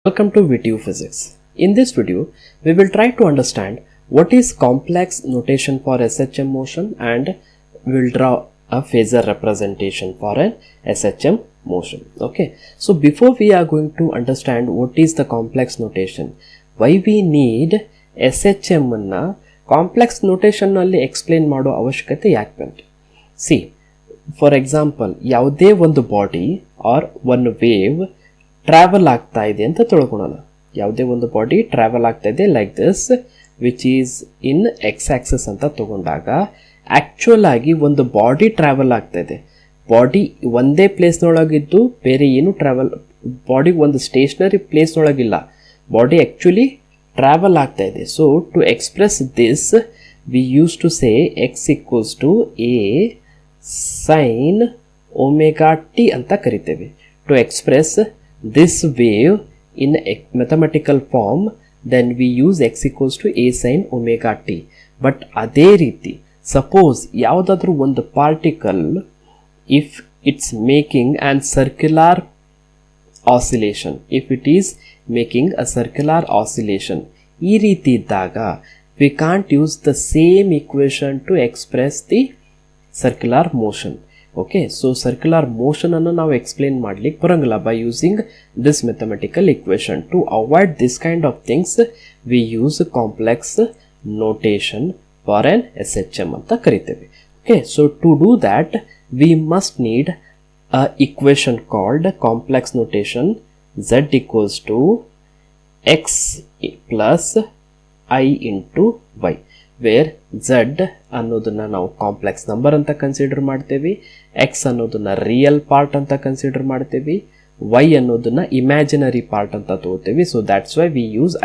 Welcome to VTU Physics. In this video, we will try to understand what is complex notation for SHM motion and we will draw a phasor representation for an SHM motion. Okay, so before we are going to understand what is the complex notation, why we need SHM anna complex notation nalli explain mado avashyakate yake bantu. See, for example, ಯಾವುದೇ ಒಂದು body R ಒಂದು wave travel ಆಗ್ತಾ ಇದೆ ಅಂತ ತಿಳ್ಕೊಳ್ಳೋಣ. ಯಾವುದೇ ಒಂದು body travel ಆಗ್ತಾ ಇದೆ like this which is in X Axis ಅಂತ ತಗೊಂಡಾಗ ಆಕ್ಚುಯಲ್ ಆಗಿ ಒಂದು ಬಾಡಿ ಟ್ರಾವೆಲ್ ಆಗ್ತಾ ಇದೆ. ಬಾಡಿ ಒಂದೇ ಪ್ಲೇಸ್ನೊಳಗಿದ್ದು ಬೇರೆ ಏನು ಬಾಡಿ ಒಂದು ಸ್ಟೇಷನರಿ ಪ್ಲೇಸ್ನೊಳಗಿಲ್ಲ. ಬಾಡಿ ಆಕ್ಚುಲಿ ಟ್ರಾವೆಲ್ ಆಗ್ತಾ ಇದೆ. So to express this we use to say x equals to a sine omega t ಅಂತ ಕರಿತೇವೆ. To express this wave in a mathematical form, then we use x equals to a sin omega t. But ಅದೇ ರೀತಿ suppose ಯಾವುದಾದ್ರೂ ಒಂದು particle if it's making an circular oscillation, if it is making a circular oscillation, ಈ ರೀತಿ ಇದ್ದಾಗ we can't use the same equation to express the circular motion. Okay, so circular motion ಅನ್ನು ನಾವು explain ಮಾಡ್ಲಿಕ್ಕೆ ಬರಂಗಿಲ್ಲ by using this mathematical equation. To avoid this kind of things, we use complex notation for an SHM ಅಂತ ಕರಿತೇವೆ. Okay, so to do that, we must need a equation called complex notation z equals to x plus I into y. Where Z ಅನ್ನೋದನ್ನ ನಾವು complex number ಅಂತ consider ಮಾಡ್ತೇವೆ, X ಅನ್ನೋದನ್ನ real part ಅಂತ consider ಮಾಡ್ತೇವೆ, Y ಅನ್ನೋದನ್ನ imaginary part ಅಂತ ತಗೋತೇವೆ. So that's why we use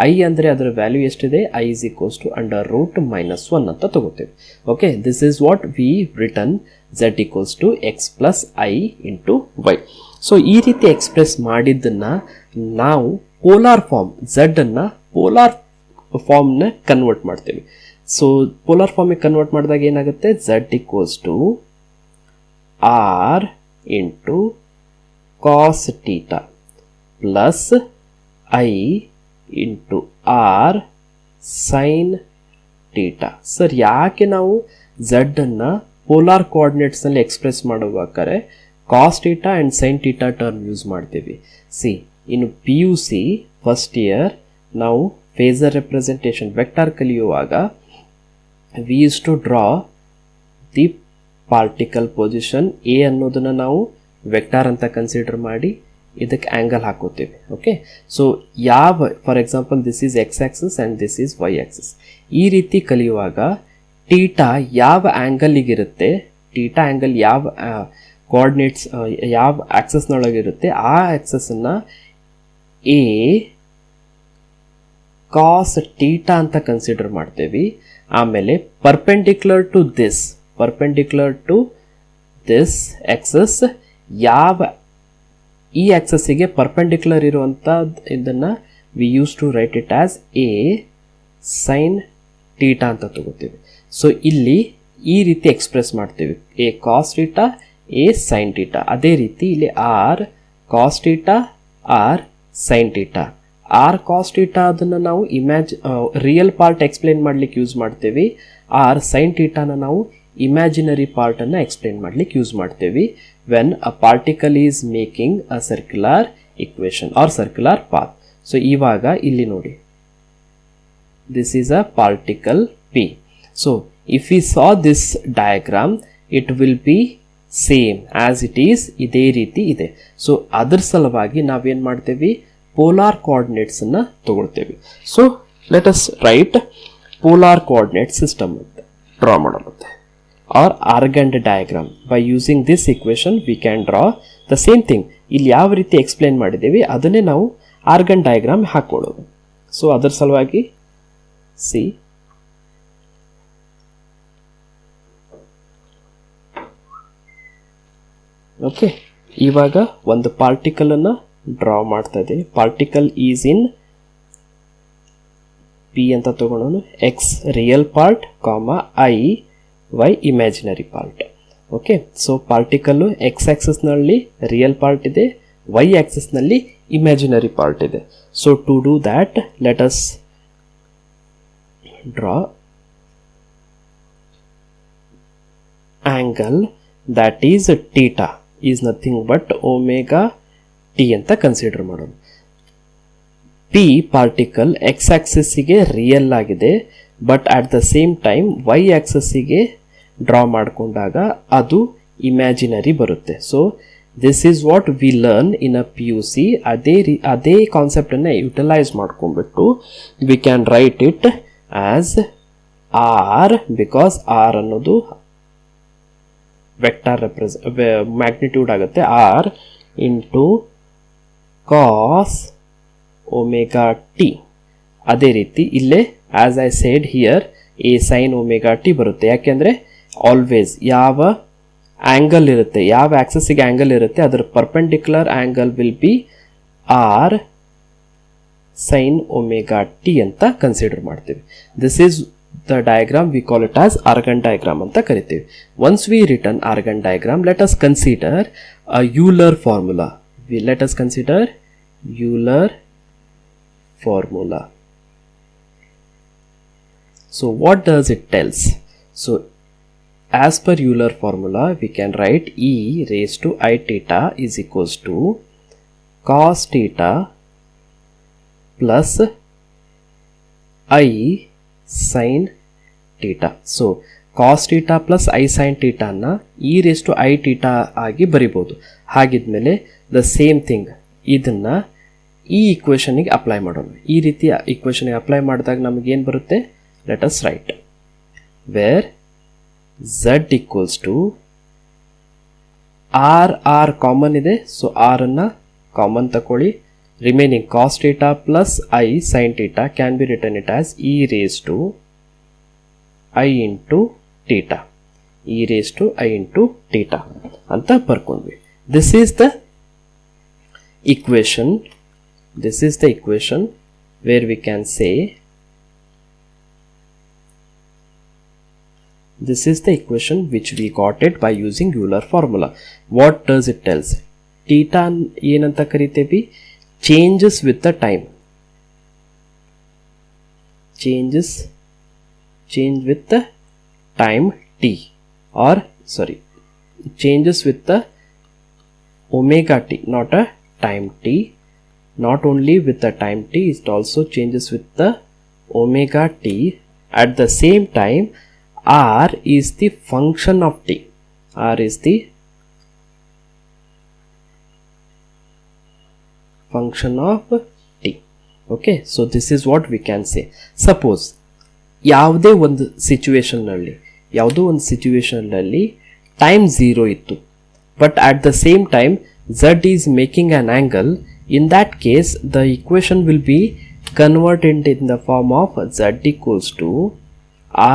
I ಅಂದರೆ ಅದರ ವ್ಯಾಲ್ಯೂ ಎಷ್ಟಿದೆ, I is equals to under root -1 ಅಂತ ತಗೋತೇವೆ. Okay, this is what we return Z equals to X plus I into Y. So ಈ ರೀತಿ ಎಕ್ಸ್ಪ್ರೆಸ್ ಮಾಡಿದ್ದನ್ನ ನಾವು ಪೋಲಾರ್ ಫಾರ್ಮ್ ಝಡ್ ಅನ್ನ ಪೋಲಾರ್ ಫಾರ್ಮ್ನ ಕನ್ವರ್ಟ್ ಮಾಡ್ತೇವೆ. ಸೊ ಪೋಲಾರ್ ಫಾರ್ಮಿಗೆ ಕನ್ವರ್ಟ್ ಮಾಡಿದಾಗ ಏನಾಗುತ್ತೆ, Z equals to R into cos theta plus I into R sine theta. Sir, ಯಾಕೆ ನಾವು ಝಡ್ ಅನ್ನ ಪೋಲಾರ್ ಕೋಆರ್ಡಿನೇಟ್ಸ್ನಲ್ಲಿ ಎಕ್ಸ್ಪ್ರೆಸ್ ಮಾಡುವಾದರೆ cos theta and sine theta term use ಮಾಡ್ತೀವಿ? ಸಿ, ಇನ್ನು PUC ಫಸ್ಟ್ ಇಯರ್ ನಾವು ಫೇಸರ್ ರೆಪ್ರೆಸೆಂಟೇಷನ್ ವೆಕ್ಟಾರ್ ಕಲಿಯುವಾಗ we use to draw the particle position A ಅನ್ನೋದನ್ನು ನಾವು ವೆಕ್ಟಾರ್ ಅಂತ ಕನ್ಸಿಡರ್ ಮಾಡಿ ಇದಕ್ಕೆ ಆ್ಯಂಗಲ್ ಹಾಕೋತೀವಿ. Okay, so for example this is x axis and this is y axis. ಈ ರೀತಿ ಕಲಿಯುವಾಗ ಟೀಟಾ ಯಾವ ಆ್ಯಂಗಲಿಗಿರುತ್ತೆ, ಟೀಟಾ ಆ್ಯಂಗಲ್ ಯಾವ ಕೋಆರ್ಡಿನೇಟ್ಸ್ ಯಾವ ಆಕ್ಸಸ್ನೊಳಗಿರುತ್ತೆ ಆ ಆಕ್ಸಸ್ಸನ್ನು ಎ ಕಾಸ್ ಟೀಟಾ ಅಂತ ಕನ್ಸಿಡರ್ ಮಾಡ್ತೇವೆ. ಆಮೇಲೆ ಪರ್ಪೆಂಡಿಕ್ಯುಲರ್ ಟು ದಿಸ್ ಆಕ್ಸಸ್ ಯಾವ ಈ ಆಕ್ಸಸ್ಸಿಗೆ ಪರ್ಪೆಂಡಿಕ್ಯುಲರ್ ಇರುವಂಥ ಇದನ್ನು we use to write it as a sine theta ಅಂತ ತಗೋತೀವಿ. ಸೊ ಇಲ್ಲಿ ಈ ರೀತಿ ಎಕ್ಸ್ಪ್ರೆಸ್ ಮಾಡ್ತೀವಿ, a cos theta a sine theta. ಅದೇ ರೀತಿ ಇಲ್ಲಿ r cos theta r sine theta. R cos theta ಅದನ್ನು ನಾವು ರಿಯಲ್ ಪಾರ್ಟ್ ಎಕ್ಸ್ಪ್ಲೇನ್ ಮಾಡ್ಲಿಕ್ಕೆ ಯೂಸ್ ಮಾಡ್ತೇವೆ. ಆರ್ ಸೈನ್ ಟೀಟಾನ ನಾವು ಇಮ್ಯಾಜಿನರಿ ಪಾರ್ಟನ್ನು ಎಕ್ಸ್ಪ್ಲೇನ್ ಮಾಡ್ಲಿಕ್ಕೆ ಯೂಸ್ ಮಾಡ್ತೇವೆ when a particle is making a circular equation or circular path. So ಇವಾಗ ಇಲ್ಲಿ ನೋಡಿ, this is a particle P. So if we saw this diagram it will B same as it is, ಇದೇ ರೀತಿ ಇದೆ. So ಅದ್ರ ಸಲುವಾಗಿ ನಾವೇನು ಮಾಡ್ತೇವೆ, ಪೋಲಾರ್ ಕೋಆರ್ಡಿನೇಟ್ಸ್ ಅನ್ನ ತಗೊಳ್ತೇವೆ. So let us write polar coordinate system ಅಂತ ಡ್ರಾ ಮಾಡೋಣ or Argand diagram. By using this equation we can draw the same thing. ಇಲ್ಲಿ ಯಾವ ರೀತಿ ಎಕ್ಸ್ಪ್ಲೇನ್ ಮಾಡಿದ್ದೇವೆ ಅದನ್ನೇ ನಾವು ಆರ್ಗನ್ ಡಯಾಗ್ರಾಮ್ ಹಾಕೊಳ್ಳೋದು. ಸೊ ಅದರ ಸಲುವಾಗಿ ಸಿ, ಓಕೆ, ಇವಾಗ ಒಂದು ಪಾರ್ಟಿಕಲ್ ಅನ್ನ ಡ್ರಾ ಮಾಡ್ತಾ ಇದ್ದೀವಿ. ಪಾರ್ಟಿಕಲ್ ಈಸ್ ಇನ್ ಪಿ ಅಂತ ತಗೊಳ್ಳೋಣ, X real part comma I Y imaginary part. Okay, so particle X ಆಕ್ಸಿಸ್ನಲ್ಲಿ ರಿಯಲ್ ಪಾರ್ಟ್ ಇದೆ, y ಆಕ್ಸಿಸ್ ನಲ್ಲಿ ಇಮ್ಯಾಜಿನರಿ ಪಾರ್ಟ್ ಇದೆ. So to do that let us draw angle that is theta is nothing but omega t ಅಂತ consider ಮಾಡೋಣ. p particle x axis ಗೆ real ಆಗಿದೆ, but at the same time y axis ಗೆ draw ಮಾಡಿಕೊಂಡಾಗ ಅದು imaginary ಬರುತ್ತೆ. So this is what we learn in a PUC. ಅದೇ concept ಅನ್ನ ಯುಟಿಲೈಸ್ ಮಾಡ್ಕೊಂಡ್ಬಿಟ್ಟು we can write it as r, because r ಅನ್ನೋದು ವೆಕ್ಟರ್ ಮ್ಯಾಗ್ನಿಟ್ಯೂಡ್ ಆಗುತ್ತೆ, r into cos omega t. ಅದೇ ರೀತಿ ಇಲ್ಲೇ as I said here a sine omega t ಬರುತ್ತೆ. ಯಾಕೆಂದರೆ ಆಲ್ವೇಸ್ ಯಾವ ಆ್ಯಂಗಲ್ ಇರುತ್ತೆ, ಯಾವ ಆಕ್ಸಸ್ಸಿಗೆ ಆ್ಯಂಗಲ್ ಇರುತ್ತೆ ಅದರ perpendicular angle will be r sine omega t ಅಂತ ಕನ್ಸಿಡರ್ ಮಾಡ್ತೀವಿ. This is the diagram, we call it as Argand diagram anta karitevi. Once we written Argand diagram, let us consider a Euler formula. Let us consider Euler formula. So what does it tells? So as per Euler formula, we can write e raised to I theta is equals to cos theta plus I sin theta. So cos theta plus I sin theta ನ e raised to I theta ಆಗಿ ಬರಿಬಹುದು. ಹಾಗಿದ್ಮೇಲೆ the same thing ಇದನ್ನ ಈ ಇಕ್ವೇಶನ್ಗೆ apply ಮಾಡೋಣ. ಈ ರೀತಿ ಇಕ್ವೇಶನ್ಗೆ apply ಮಾಡಿದಾಗ ನಮಗೆ ಏನು ಬರುತ್ತೆ, let us write where z equals to r common ಇದೆ. ಸೊ r ಅನ್ನ ಕಾಮನ್ ತಕೊಳ್ಳಿ. remaining cos theta plus I sin theta can be written it as e raised to I into theta, e raised to I into theta ಅಂತ ಬರ್ಕೊಂಡ್ವಿ. This is the equation where we can say this is the equation which we got it by using Euler formula. What does it tells? theta ಏನಂತ ಕರಿತೇವಿ, changes with the time, change with the time t, or sorry, changes with the omega t, not a time t. Not only with the time t, it also changes with the omega t. At the same time, r is the function of t, r is the function of t. Okay, so this is what we can say. Suppose ಯಾವುದೋ ಒಂದು ಸಿಚುವೇಶನ್ನಲ್ಲಿ time 0 ಇತ್ತು, but at the same time z is making an angle. In that case, the equation will be converted in the form of z equals to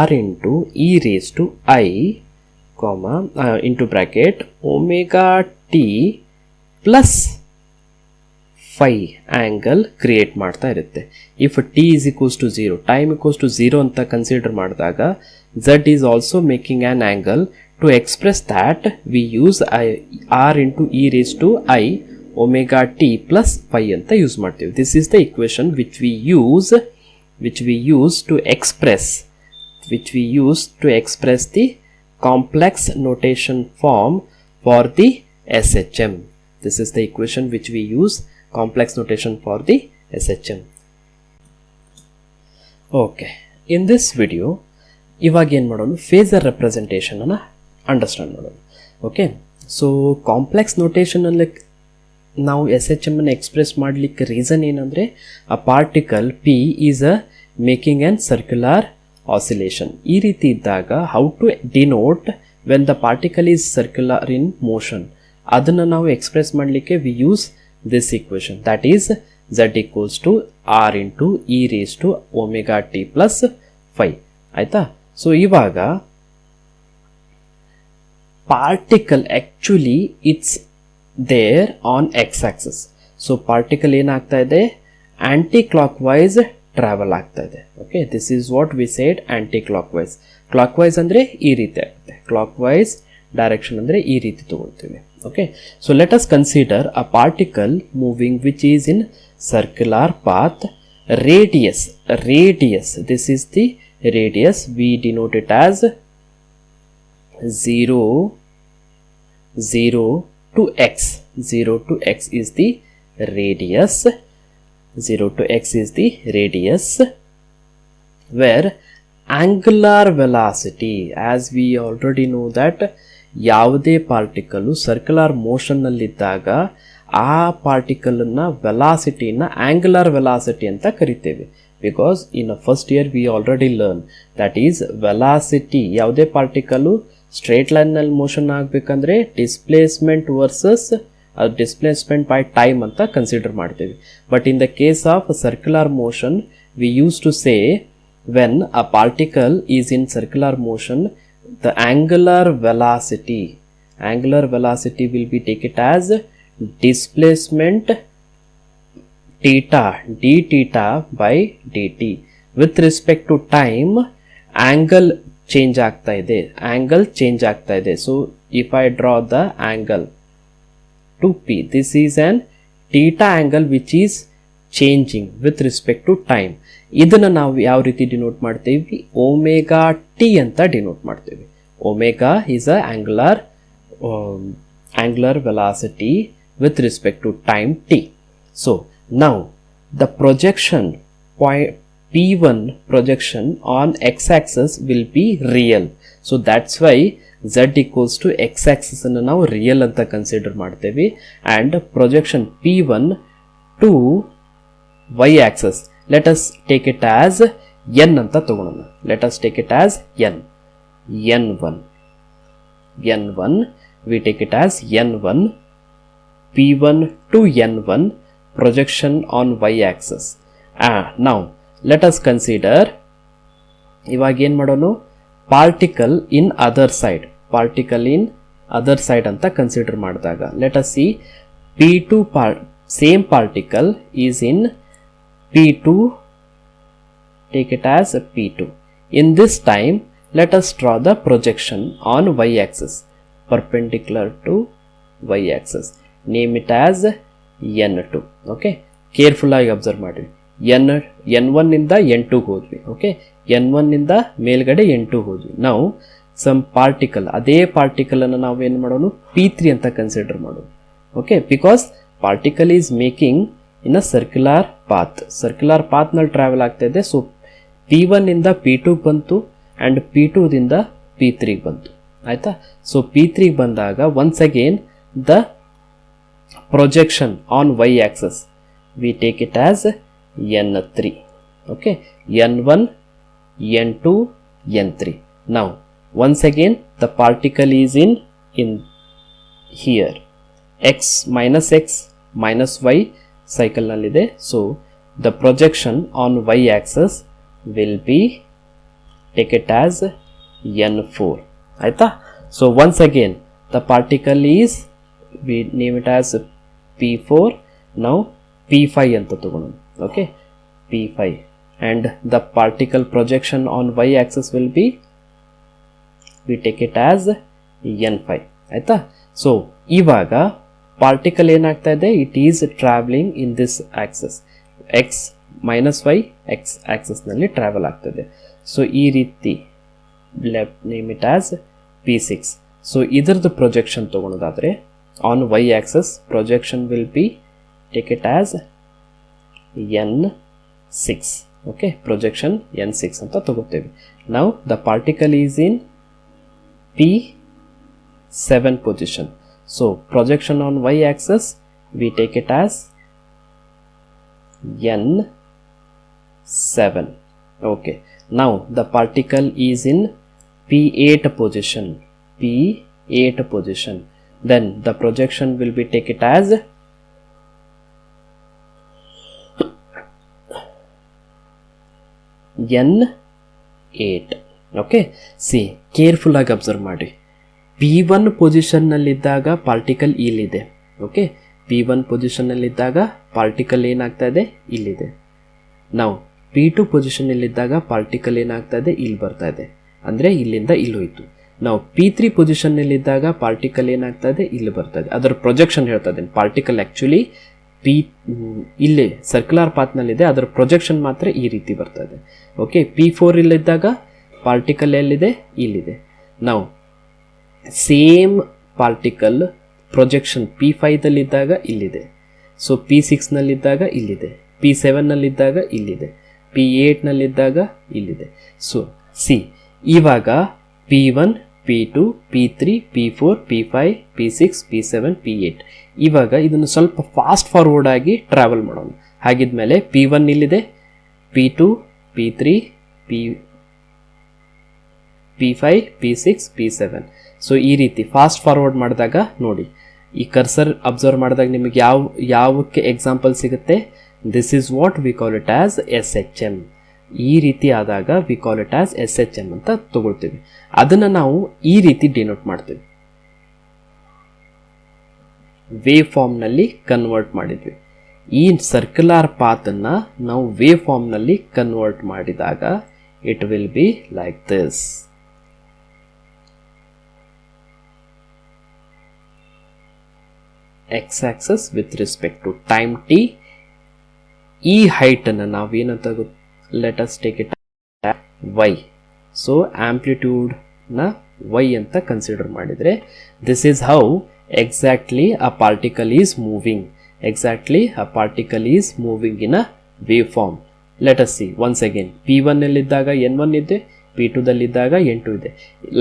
r into e raised to I, into bracket omega t plus phi angle create ಮಾಡ್ತಾ ಇರುತ್ತೆ. If t is equals to 0, time equals to 0 ಅಂತ consider ಮಾಡಿದಾಗ z is also making an angle. To express that we use r into E raise to i omega T plus phi ಅಂತ use ಮಾಡ್ತೀವಿ. This is the equation which we use to express the complex notation form for the SHM. This is the equation which we use complex notation for the SHM. Okay, in this video ಇವಾಗ ಏನು ಮಾಡೋಣ, phasor representation ಅನ್ನು understand ಮಾಡೋಣ. Okay, so complex ನೋಟೇಷನಲ್ಲಿ ನಾವು SHM ಅನ್ನು express ಮಾಡಲಿಕ್ಕೆ reason ಏನಂದರೆ, a particle P is a making an circular oscillation. ಈ ರೀತಿ ಇದ್ದಾಗ how to denote when the particle is circular in motion, ಅದನ್ನು ನಾವು ಎಕ್ಸ್ಪ್ರೆಸ್ ಮಾಡಲಿಕ್ಕೆ we use this equation, that is z equals to r into E raise to omega T plus 5. ಆಯಿತಾ? So ಇವಾಗ particle actually it's there on x axis. So particle ಏನಾಗ್ತಾ ಇದೆ, anticlockwise travel ಆಗ್ತಾ ಇದೆ. Okay, this is what we said, anticlockwise. Clockwise ಅಂದರೆ ಈ ರೀತಿ ಆಗುತ್ತೆ, ಕ್ಲಾಕ್ ವೈಸ್ ಡೈರೆಕ್ಷನ್ ಅಂದರೆ ಈ ರೀತಿ ತಗೊಳ್ತೀವಿ. Okay, so let us consider a particle moving which is in circular path. Radius, this is the radius, we denote it as 0 to x. 0 to x is the radius. 0 to x is the radius, where angular velocity, as we already know that ಯಾವುದೇ particle circular motion ನಲ್ಲಿದ್ದಾಗ ಆ ಪಾರ್ಟಿಕಲ್ನ ವೆಲಾಸಿಟಿನ angular velocity ಅಂತ ಕರಿತೇವೆ. Because in first year we already learn that is velocity. ಯಾವುದೇ particle straight ಲೈನ್ನಲ್ಲಿ motion ಆಗಬೇಕಂದ್ರೆ displacement versus displacement by time ಅಂತ ಕನ್ಸಿಡರ್ ಮಾಡ್ತೇವೆ. But in the case of circular motion we use to say when a particle is in circular motion, the angular velocity will be taken as displacement theta, d theta by dt. With respect to time, angle change ಆಗ್ತಾ ಇದೆ. So if I draw the angle to P, this is an theta angle which is changing with respect to time. ಇದನ್ನು ನಾವು ಯಾವ ರೀತಿ denote ಮಾಡ್ತೀವಿ? Omega t ಅಂತ denote ಮಾಡ್ತೀವಿ. Omega is a angular velocity with respect to time t. So now the projection point P1 projection on x-axis will be real. So that's why z equals to x-axis ಅನ್ನು ನಾವು real ಅಂತ consider ಮಾಡ್ತೇವೆ. And projection P1 to y-axis, let us take it as n ಅಂತ ತಗೊಳ್ಳೋಣ. Let us take it as n1. We take it as n1, P1 to n1 projection on y-axis. Now let us consider, ಇವಾಗ ಏನು ಮಾಡೋಣ? Particle in other side ಅಂತ consider ಮಾಡಿದಾಗ let us see P2 same particle is in P2, take it as P2. In this time, let us draw the projection on y-axis, perpendicular to y-axis. Name it as n2. Okay, careful ಆಗಿ observe ಮಾಡಿ. n1 ಇಂದ n2 ಹೋದ್ವಿ. Okay, n1 ಇಂದ ಮೇಲ್ಗಡೆ n2 ಹೋದ್ವಿ. ನಾವು some particle, ಅದೇ particle ಅನ್ನು ನಾವು ಏನು ಮಾಡೋಣ? P3 ಅಂತ ಕನ್ಸಿಡರ್ ಮಾಡೋಣ. Okay, because particle is making in a circular path ನಲ್ಲಿ ಟ್ರಾವೆಲ್ ಆಗ್ತಾ ಇದೆ. ಸೊ P1 ಇಂದ P2 ಬಂತು ಅಂಡ್ P2 ದಿಂದ P3 ಬಂತು. ಆಯ್ತಾ? ಸೊ P3 ಬಂದಾಗ once again the projection on Y axis we take it as n3. Okay, n1, n2, n3. Now once again the particle is in here x minus y cycle nalide. So the projection on y axis will be, take it as n4. Aita? So once again the particle is, we name it as P4. Now P5 anta tagonu. Okay, P5, and the particle projection on y axis will be, we take it as n5. Aita? So ivaga particle ಏನಾಗ್ತಾ ಇದೆ? It is travelling in this axis, X minus Y X axis ನಲ್ಲಿ travel ಆಗ್ತದೆ. So ಈ ರೀತಿ name it as P6. So ಇದರದ್ದು projection ತಗೊಳ್ಳೋದಾದ್ರೆ on Y axis projection will be, take it as n6. Okay, projection n6 ಅಂತ ತಗೋತೇವೆ. Now the particle is in P7 position. So projection on y axis we take it as n7. Okay, now the particle is in P8 position. Then the projection will be, take it as n8. Okay, see careful ಆಗಿ observe ಮಾಡಿ. P1 position ನಲ್ಲಿದ್ದಾಗ particle ಇಲ್ಲಿದೆ. Okay, P1 position ನಲ್ಲಿದ್ದಾಗ particle ಏನಾಗ್ತಾ ಇದೆ? ಇಲ್ಲಿದೆ. ನಾವು P2 position ನಲ್ಲಿದ್ದಾಗ particle ಏನಾಗ್ತಾ ಇದೆ? ಇಲ್ಲಿ ಬರ್ತಾ ಇದೆ. ಅಂದರೆ ಇಲ್ಲಿಂದ ಇಲ್ಲಿ ಹೋಯ್ತು. ನಾವು P3 ಪೊಸಿಷನ್ನಲ್ಲಿದ್ದಾಗ ಪಾರ್ಟಿಕಲ್ ಏನಾಗ್ತದೆ, ಇಲ್ಲಿ ಬರ್ತದೆ. ಅದರ ಪ್ರೊಜೆಕ್ಷನ್ ಹೇಳ್ತಾ ಇದ್ದೇನೆ. ಪಾರ್ಟಿಕಲ್ ಆ್ಯಕ್ಚುಲಿ ಇಲ್ಲಿ ಸರ್ಕ್ಯುಲರ್ ಪಾತ್ನಲ್ಲಿದೆ, ಅದರ ಪ್ರೊಜೆಕ್ಷನ್ ಮಾತ್ರ ಈ ರೀತಿ ಬರ್ತದೆ. ಓಕೆ, P4 ಇಲ್ಲಿದ್ದಾಗ ಪಾರ್ಟಿಕಲ್ ಎಲ್ಲಿದೆ, ಇಲ್ಲಿದೆ. ನಾವು ಸೇಮ್ ಪಾರ್ಟಿಕಲ್ ಪ್ರೊಜೆಕ್ಷನ್ P5ದಲ್ಲಿದ್ದಾಗ ಇಲ್ಲಿದೆ. ಸೊ P6ನಲ್ಲಿದ್ದಾಗ ಇಲ್ಲಿದೆ, P7ನಲ್ಲಿದ್ದಾಗ ಇಲ್ಲಿದೆ, P8ನಲ್ಲಿದ್ದಾಗ ಇಲ್ಲಿದೆ. ಸೊ ಸಿ, ಇವಾಗ P1, P2, P3, P4, P5, P6, P7, P8. ಇವಾಗ ಇದನ್ನು ಸ್ವಲ್ಪ ಫಾಸ್ಟ್ ಫಾರ್ವರ್ಡ್ ಆಗಿ ಟ್ರಾವೆಲ್ ಮಾಡೋಣ. ಹಾಗಿದ್ಮೇಲೆ P1 ಇಲ್ಲಿದೆ, P2, P3, P5, P6, P7. So ಈ ರೀತಿ ಫಾಸ್ಟ್ ಫಾರ್ವರ್ಡ್ ಮಾಡಿದಾಗ ನೋಡಿ, ಈ ಕರ್ಸರ್ ಅಬ್ಸರ್ವ್ ಮಾಡಿದಾಗ ನಿಮಗೆ ಯಾವಕ್ಕೆ ಎಕ್ಸಾಂಪಲ್ ಸಿಗುತ್ತೆ. This is what we call it as SHM. ಈ ರೀತಿ ಆದಾಗ we call it as SHM ಅಂತ ತಗೊಳ್ತೀವಿ. ಅದನ್ನು ನಾವು ಈ ರೀತಿ ಡಿನೋಟ್ ಮಾಡ್ತೀವಿ. ವೇವ್ ಫಾರ್ಮ್ನಲ್ಲಿ ಕನ್ವರ್ಟ್ ಮಾಡಿದ್ವಿ. ಈ ಸರ್ಕ್ಯುಲರ್ ಪಾತನ್ನು ನಾವು ವೇವ್ ಫಾರ್ಮ್ನಲ್ಲಿ ಕನ್ವರ್ಟ್ ಮಾಡಿದಾಗ it will be like this. x-axis with respect to time t. ಈ ಹೈಟ್ ಅನ್ನು ನಾವೇನಂತ let us take it y. So amplitude ನ y ಅಂತ ಕನ್ಸಿಡರ್ ಮಾಡಿದ್ರೆ this is how exactly a particle is moving. Exactly a particle is moving in a wave form. Let us see once again. P1 ಅಲ್ಲಿದ್ದಾಗ N1 ಇದೆ, P2 ದಲ್ಲಿದ್ದಾಗ N2 ಇದೆ.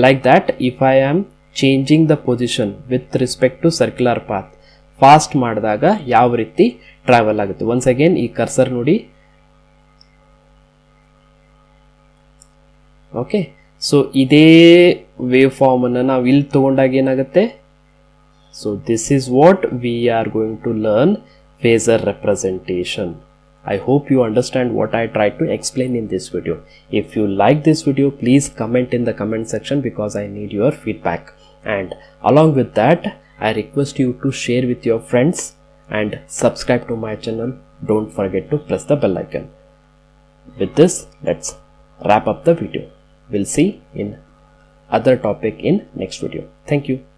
Like that if I am changing the position with respect to circular path, fast ಮಾಡಿದಾಗ ಯಾವ ರೀತಿ travel ಆಗುತ್ತೆ. Once again ಈ cursor ನೋಡಿ. ಓಕೆ, ಸೊ ಇದೇ ವೇವ್ ಫಾರ್ಮ್ ಅನ್ನು ನಾವು ಇಲ್ಲಿ ತಗೊಂಡಾಗ ಏನಾಗುತ್ತೆ. So this is what we are going to learn phasor representation. I hope you understand what I tried to explain in this video. If you like this video, please comment in the comment section because I need your feedback. And along with that, I request you to share with your friends and subscribe to my channel. Don't forget to press the bell icon. With this, let's wrap up the video. We'll see in other topic in next video. Thank you.